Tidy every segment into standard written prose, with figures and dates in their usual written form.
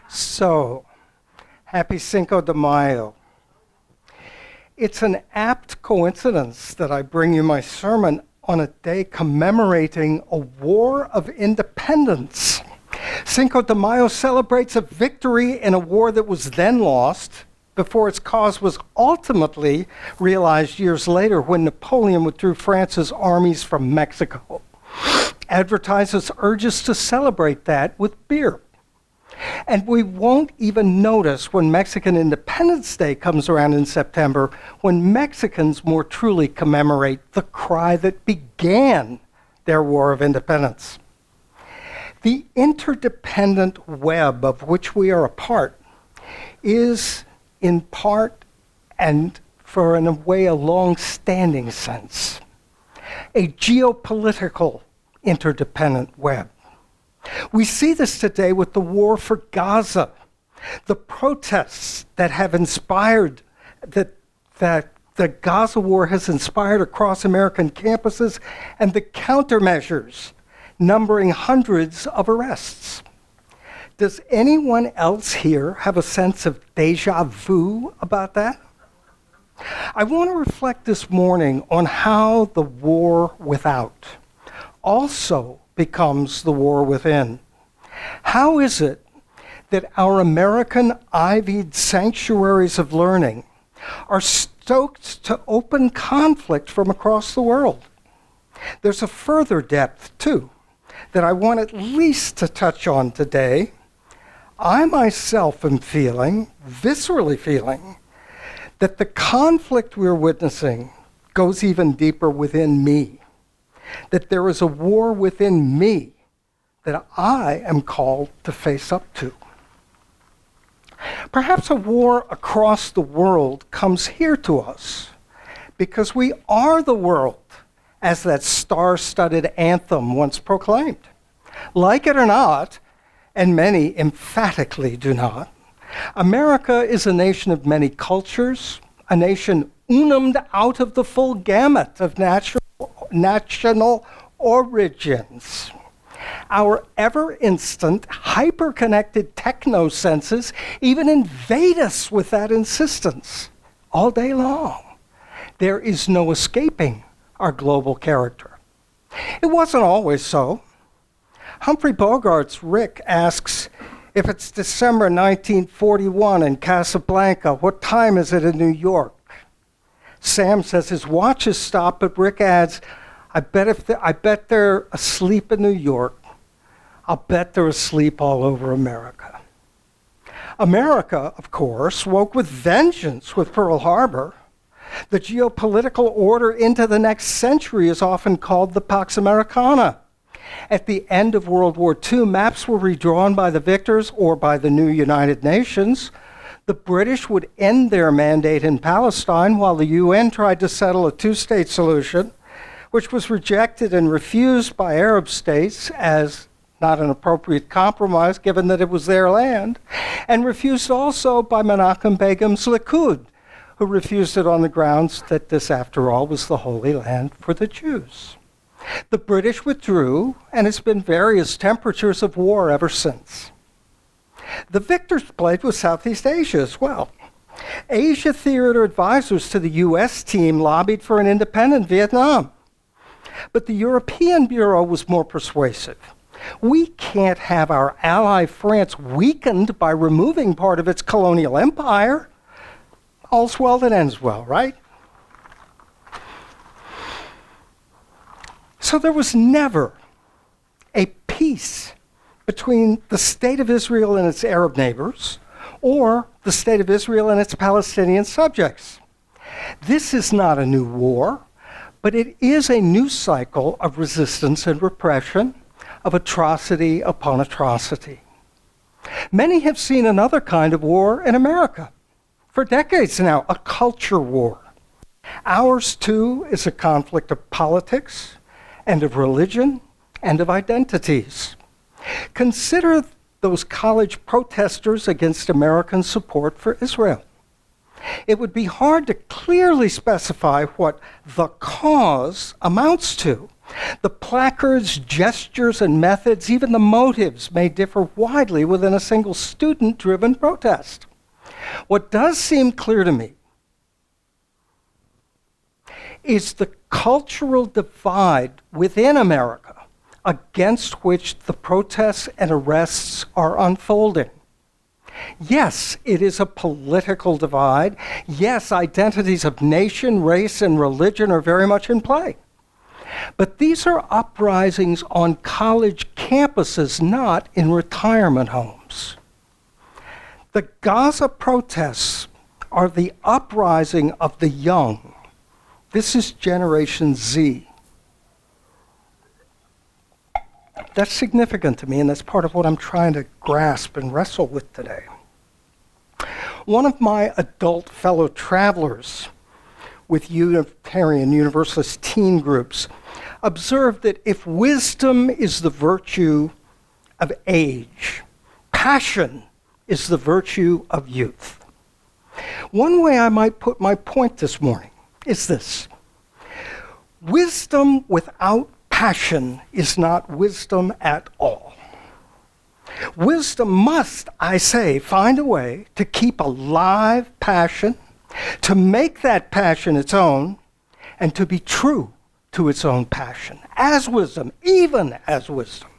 So, happy Cinco de Mayo. It's an apt coincidence that I bring you my sermon on a day commemorating a war of independence. Cinco de Mayo celebrates a victory in a war that was then lost before its cause was ultimately realized years later when Napoleon withdrew France's armies from Mexico. Advertisers urge us to celebrate that with beer. And we won't even notice when Mexican Independence Day comes around in September, when Mexicans more truly commemorate the cry that began their war of independence. The interdependent web of which we are a part is, in part, and for in a way a long-standing sense, a geopolitical interdependent web. We see this today with the war for Gaza, the protests that have inspired, that the Gaza war has inspired across American campuses, and the countermeasures numbering hundreds of arrests. Does anyone else here have a sense of deja vu about that? I want to reflect this morning on how the war without also becomes the war within. How is it that our American ivied sanctuaries of learning are stoked to open conflict from across the world? There's a further depth, too, that I want at least to touch on today. I myself am feeling, viscerally feeling, that the conflict we're witnessing goes even deeper within me. That there is a war within me that I am called to face up to. Perhaps a war across the world comes here to us because we are the world, as that star-studded anthem once proclaimed. Like it or not, and many emphatically do not, America is a nation of many cultures, a nation unumed out of the full gamut of national origins. Our ever-instant, hyper-connected techno-senses even invade us with that insistence all day long. There is no escaping our global character. It wasn't always so. Humphrey Bogart's Rick asks, if it's December 1941 in Casablanca, what time is it in New York? Sam says his watch is stopped, but Rick adds, I bet they're asleep in New York. I'll bet they're asleep all over America. America, of course, woke with vengeance with Pearl Harbor. The geopolitical order into the next century is often called the Pax Americana. At the end of World War II, maps were redrawn by the victors or by the new United Nations. The British would end their mandate in Palestine while the UN tried to settle a two-state solution, which was rejected and refused by Arab states as not an appropriate compromise given that it was their land, and refused also by Menachem Begum's Likud, who refused it on the grounds that this, after all, was the Holy Land for the Jews. The British withdrew, and it's been various temperatures of war ever since. The victors played with Southeast Asia as well. Asia theater advisors to the U.S. team lobbied for an independent Vietnam. But the European Bureau was more persuasive. We can't have our ally France weakened by removing part of its colonial empire. All's well that ends well, right? So there was never a peace between the state of Israel and its Arab neighbors, or the state of Israel and its Palestinian subjects. This is not a new war, but it is a new cycle of resistance and repression, of atrocity upon atrocity. Many have seen another kind of war in America. For decades now, a culture war. Ours, too, is a conflict of politics and of religion and of identities. Consider those college protesters against American support for Israel. It would be hard to clearly specify what the cause amounts to, The placards, gestures, and methods, even the motives, may differ widely within a single student-driven protest. What does seem clear to me is the cultural divide within America against which the protests and arrests are unfolding. Yes, it is a political divide. Yes, identities of nation, race, and religion are very much in play. But these are uprisings on college campuses, not in retirement homes. The Gaza protests are the uprising of the young. This is Generation Z. That's significant to me, and that's part of what I'm trying to grasp and wrestle with today. One of my adult fellow travelers with Unitarian Universalist teen groups observed that if wisdom is the virtue of age, passion is the virtue of youth. One way I might put my point this morning is this: wisdom without passion is not wisdom at all. Wisdom must, I say, find a way to keep alive passion, to make that passion its own, and to be true to its own passion, as wisdom, even as wisdom.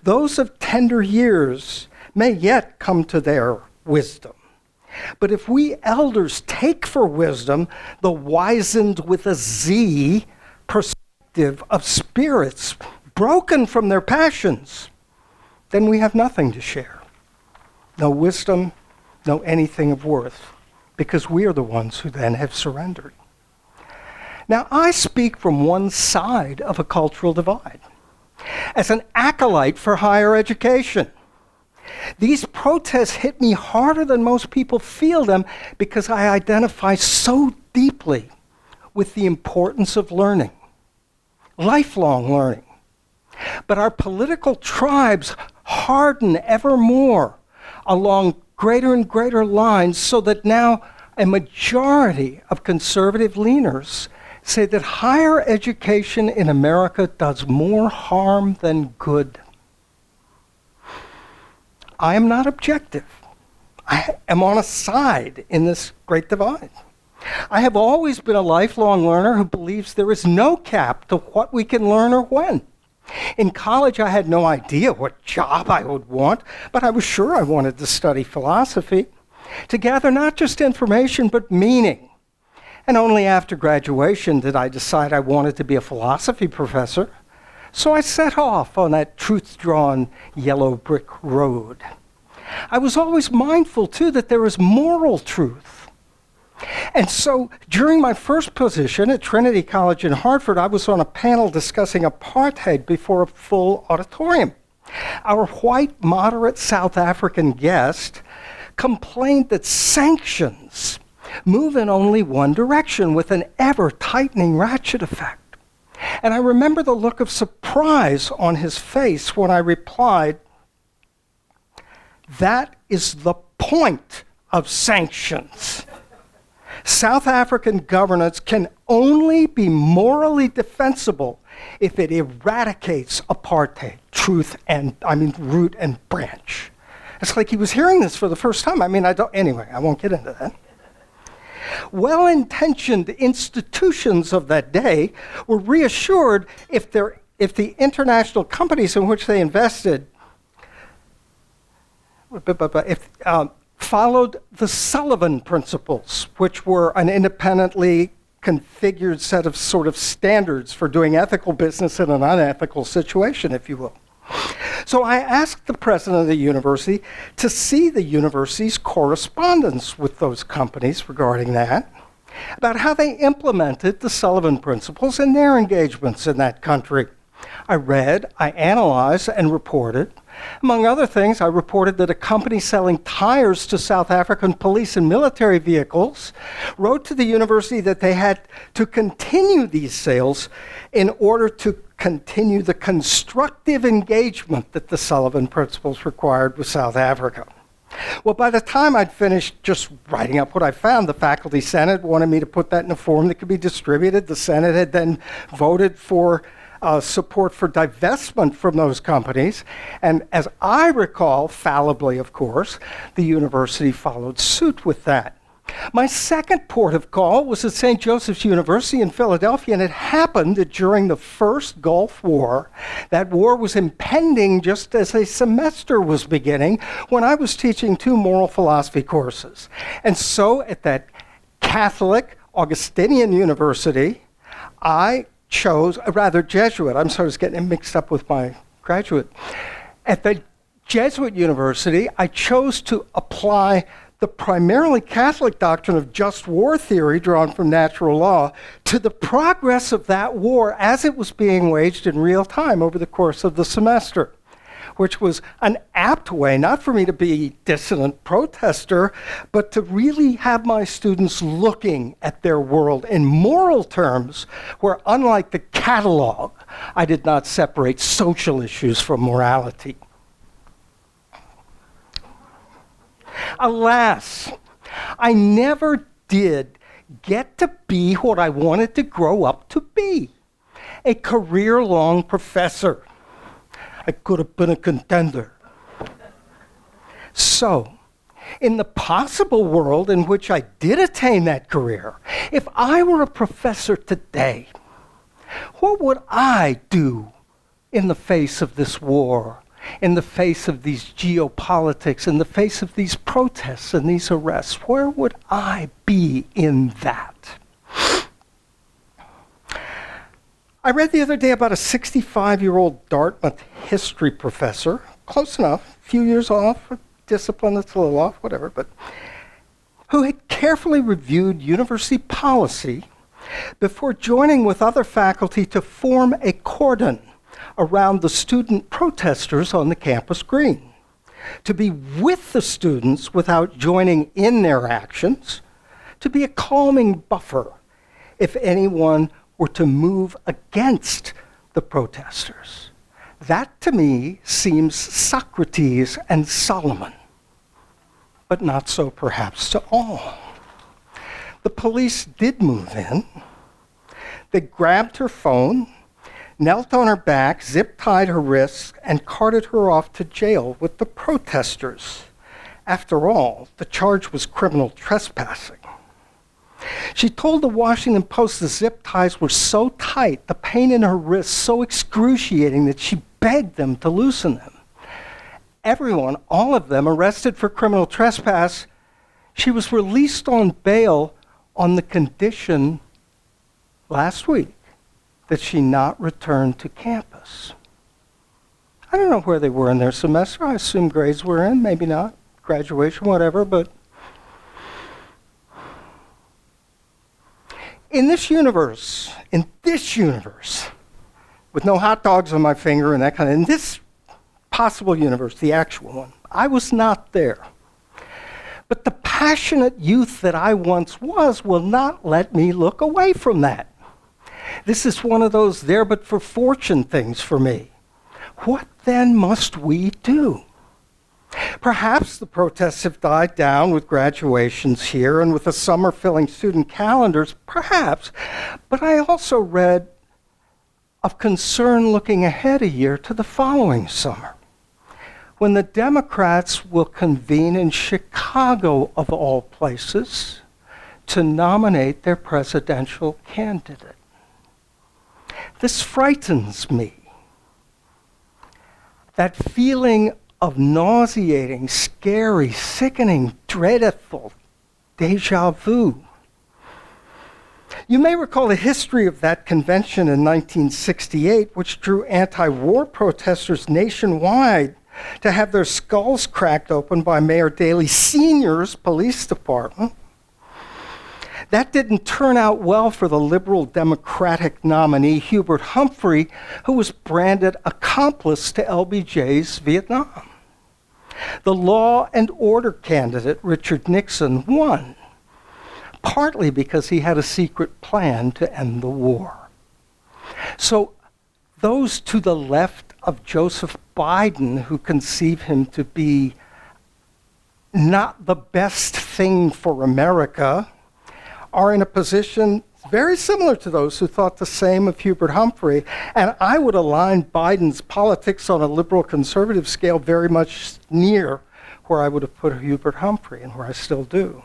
Those of tender years may yet come to their wisdom. But if we elders take for wisdom the wizened with a Z perspective of spirits broken from their passions, then we have nothing to share. No wisdom, no anything of worth, because we are the ones who then have surrendered. Now, I speak from one side of a cultural divide, as an acolyte for higher education. These protests hit me harder than most people feel them because I identify so deeply with the importance of learning, lifelong learning. But our political tribes harden ever more along greater and greater lines, so that now a majority of conservative leaners say that higher education in America does more harm than good. I am not objective. I am on a side in this great divide. I have always been a lifelong learner who believes there is no cap to what we can learn or when. In college, I had no idea what job I would want, but I was sure I wanted to study philosophy, to gather not just information, but meaning. And only after graduation did I decide I wanted to be a philosophy professor. So I set off on that truth-drawn yellow brick road. I was always mindful, too, that there is moral truth. And so during my first position at Trinity College in Hartford, I was on a panel discussing apartheid before a full auditorium. Our white, moderate South African guest complained that sanctions move in only one direction with an ever-tightening ratchet effect. And I remember the look of surprise on his face when I replied, "That is the point of sanctions. South African governance can only be morally defensible if it eradicates apartheid, root and branch." It's like he was hearing this for the first time. Anyway, I won't get into that. Well-intentioned institutions of that day were reassured if the international companies in which they invested followed the Sullivan principles, which were an independently configured set of sort of standards for doing ethical business in an unethical situation, if you will. So I asked the president of the university to see the university's correspondence with those companies regarding that, about how they implemented the Sullivan principles in their engagements in that country. I read, I analyzed, and reported. Among other things, I reported that a company selling tires to South African police and military vehicles wrote to the university that they had to continue these sales in order to continue the constructive engagement that the Sullivan principles required with South Africa. Well, by the time I'd finished just writing up what I found, the faculty senate wanted me to put that in a form that could be distributed. The Senate had then voted for support for divestment from those companies. And as I recall, fallibly, of course, the university followed suit with that. My second port of call was at St. Joseph's University in Philadelphia, and it happened that during the first Gulf War, that war was impending just as a semester was beginning when I was teaching 2 moral philosophy courses. And so at that Catholic Augustinian university, I chose, rather Jesuit, I'm sorry, I was getting mixed up with my graduate. At the Jesuit university, I chose to apply the primarily Catholic doctrine of just war theory drawn from natural law to the progress of that war as it was being waged in real time over the course of the semester, which was an apt way, not for me to be a dissident protester, but to really have my students looking at their world in moral terms, where unlike the catalog, I did not separate social issues from morality. Alas, I never did get to be what I wanted to grow up to be, a career-long professor. I could have been a contender. So, in the possible world in which I did attain that career, if I were a professor today, what would I do in the face of this war? In the face of these geopolitics, in the face of these protests and these arrests, where would I be in that? I read the other day about a 65-year-old Dartmouth history professor, close enough, a few years off, discipline that's a little off, whatever, but who had carefully reviewed university policy before joining with other faculty to form a cordon around the student protesters on the campus green, to be with the students without joining in their actions, to be a calming buffer if anyone were to move against the protesters. That, to me, seems Socrates and Solomon, but not so perhaps to all. The police did move in. They grabbed her phone, knelt on her back, zip-tied her wrists, and carted her off to jail with the protesters. After all, the charge was criminal trespassing. She told the Washington Post the zip ties were so tight, the pain in her wrists so excruciating that she begged them to loosen them. Everyone, all of them, arrested for criminal trespass. She was released on bail on the condition last week that she not return to campus. I don't know where they were in their semester. I assume grades were in, maybe not, graduation, whatever, but in this universe, with no hot dogs on my finger and that kind of, in this possible universe, the actual one, I was not there. But the passionate youth that I once was will not let me look away from that. This is one of those there but for fortune things for me. What then must we do? Perhaps the protests have died down with graduations here and with the summer filling student calendars, perhaps. But I also read of concern looking ahead a year to the following summer, when the Democrats will convene in Chicago, of all places, to nominate their presidential candidate. This frightens me. That feeling of nauseating, scary, sickening, dreadful déjà vu. You may recall the history of that convention in 1968, which drew anti-war protesters nationwide to have their skulls cracked open by Mayor Daley Sr.'s police department. That didn't turn out well for the liberal Democratic nominee, Hubert Humphrey, who was branded accomplice to LBJ's Vietnam. The law and order candidate, Richard Nixon, won, partly because he had a secret plan to end the war. So those to the left of Joseph Biden who conceive him to be not the best thing for America are in a position very similar to those who thought the same of Hubert Humphrey. And I would align Biden's politics on a liberal conservative scale very much near where I would have put Hubert Humphrey and where I still do.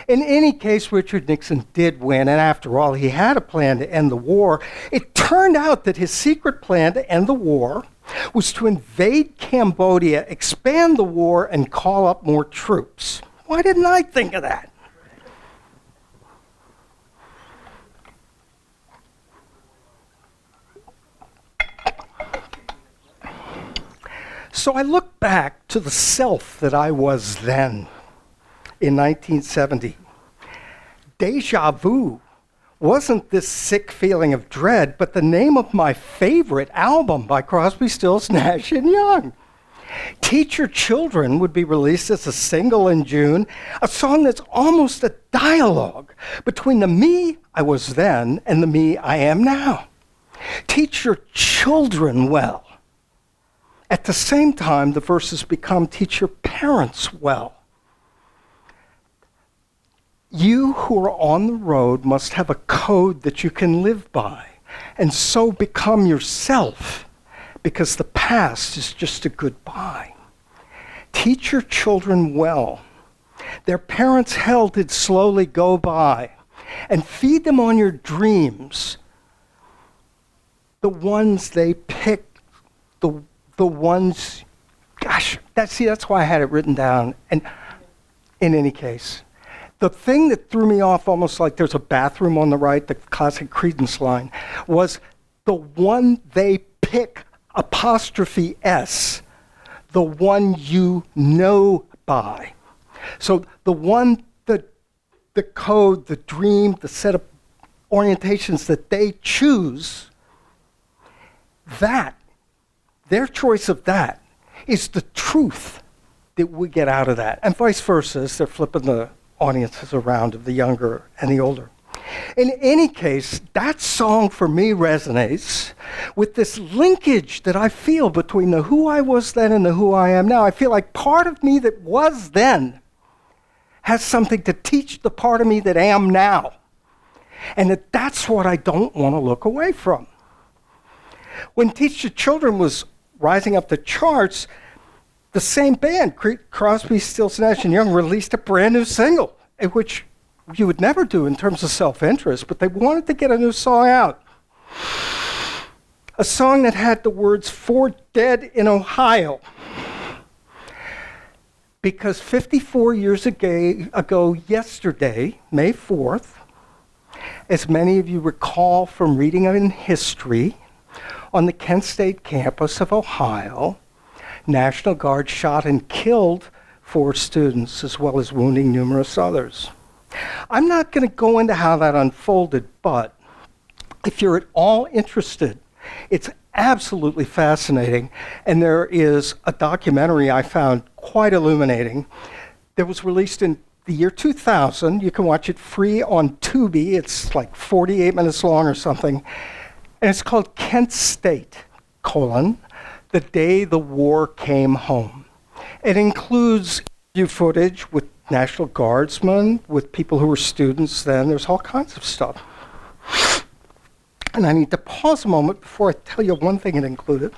In any case, Richard Nixon did win, and after all, he had a plan to end the war. It turned out that his secret plan to end the war was to invade Cambodia, expand the war, and call up more troops. Why didn't I think of that? So I look back to the self that I was then in 1970. Deja vu wasn't this sick feeling of dread, but the name of my favorite album by Crosby, Stills, Nash and Young. Teach Your Children would be released as a single in June, a song that's almost a dialogue between the me I was then and the me I am now. Teach your children well. At the same time, the verses become teach your parents well. You who are on the road must have a code that you can live by, and so become yourself, because the past is just a goodbye. Teach your children well. Their parents' hell did slowly go by, and feed them on your dreams, the ones they picked, the ones, gosh, that's why I had it written down. And in any case, the thing that threw me off, almost like there's a bathroom on the right, the classic Creedence line, was the one they pick, apostrophe S, the one you know by. So the one, the code, the dream, the set of orientations that they choose, that, their choice of that is the truth that we get out of that. And vice versa, as they're flipping the audiences around of the younger and the older. In any case, that song for me resonates with this linkage that I feel between the who I was then and the who I am now. I feel like part of me that was then has something to teach the part of me that am now. And that's what I don't want to look away from. When Teach Your Children was rising up the charts, the same band, Crosby, Stills, Nash and Young, released a brand new single, which you would never do in terms of self-interest, but they wanted to get a new song out. A song that had the words, "For Dead in Ohio." Because 54 years ago yesterday, May 4th, as many of you recall from reading in history, on the Kent State campus of Ohio, National Guard shot and killed 4 students, as well as wounding numerous others. I'm not going to go into how that unfolded, but if you're at all interested, it's absolutely fascinating. And there is a documentary I found quite illuminating that was released in the year 2000. You can watch it free on Tubi. It's like 48 minutes long or something. And it's called Kent State, the Day the War Came Home. It includes interview footage with National Guardsmen, with people who were students then. There's all kinds of stuff. And I need to pause a moment before I tell you one thing it included.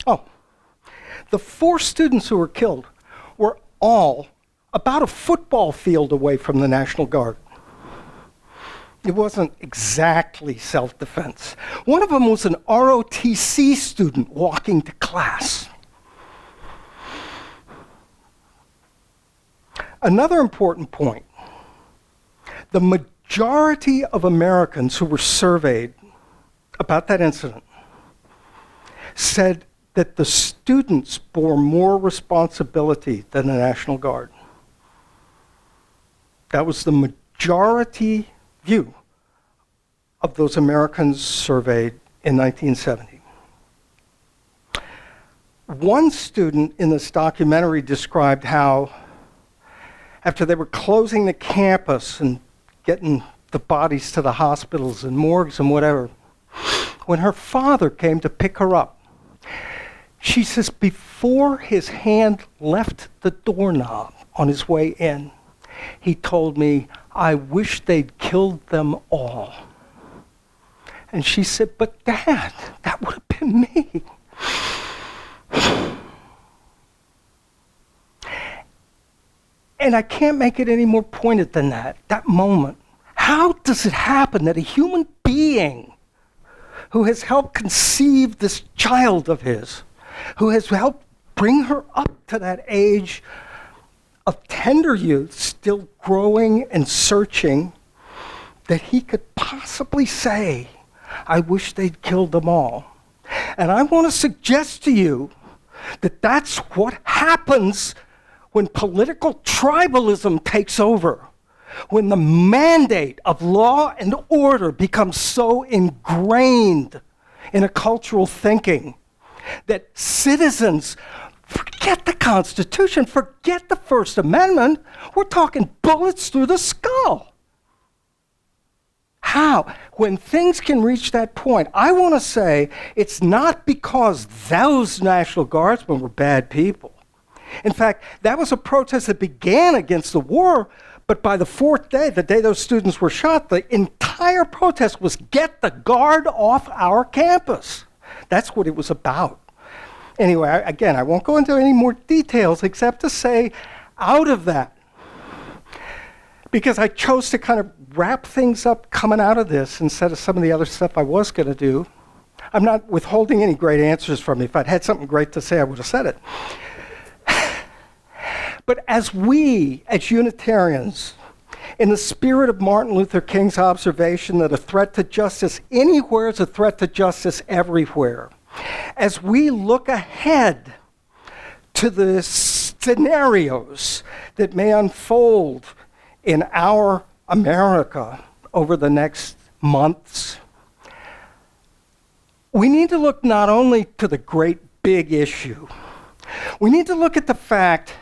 Oh, the 4 students who were killed were all about a football field away from the National Guard. It wasn't exactly self-defense. One of them was an ROTC student walking to class. Another important point, the majority of Americans who were surveyed about that incident said that the students bore more responsibility than the National Guard. That was the majority view of those Americans surveyed in 1970. One student in this documentary described how, after they were closing the campus and getting the bodies to the hospitals and morgues and whatever, when her father came to pick her up She says, before his hand left the doorknob on his way in, he told me, I wish they'd killed them all. And she said, but Dad, that would have been me. And I can't make it any more pointed than that moment. How does it happen that a human being who has helped conceive this child of his, who has helped bring her up to that age of tender youth, still growing and searching, that he could possibly say, I wish they'd killed them all. And I want to suggest to you that that's what happens when political tribalism takes over, when the mandate of law and order becomes so ingrained in a cultural thinking that citizens forget the Constitution, forget the First Amendment. We're talking bullets through the skull. How? When things can reach that point, I want to say it's not because those National Guardsmen were bad people. In fact, that was a protest that began against the war, but by the fourth day, the day those students were shot, the entire protest was get the guard off our campus. That's what it was about. Anyway, again, I won't go into any more details except to say, out of that, because I chose to kind of wrap things up coming out of this instead of some of the other stuff I was going to do. I'm not withholding any great answers from you. If I'd had something great to say, I would have said it. But as we, as Unitarians, in the spirit of Martin Luther King's observation that a threat to justice anywhere is a threat to justice everywhere, as we look ahead to the scenarios that may unfold in our America over the next months, we need to look not only to the great big issue, we need to look at the fact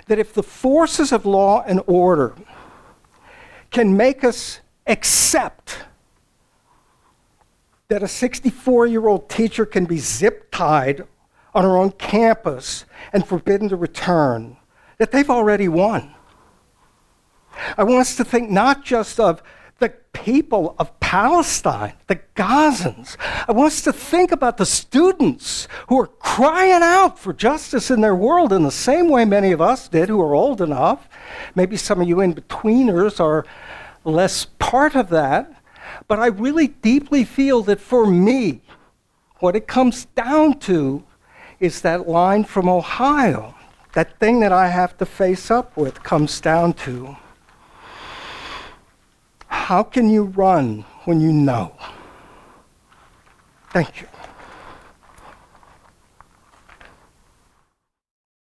that if the forces of law and order can make us accept that a 64-year-old teacher can be zip-tied on her own campus and forbidden to return, that they've already won. I want us to think not just of the people of Palestine, the Gazans. I want us to think about the students who are crying out for justice in their world in the same way many of us did who are old enough. Maybe some of you in-betweeners are less part of that. But I really deeply feel that for me, what it comes down to is that line from Ohio. That thing that I have to face up with comes down to, how can you run when you know? Thank you.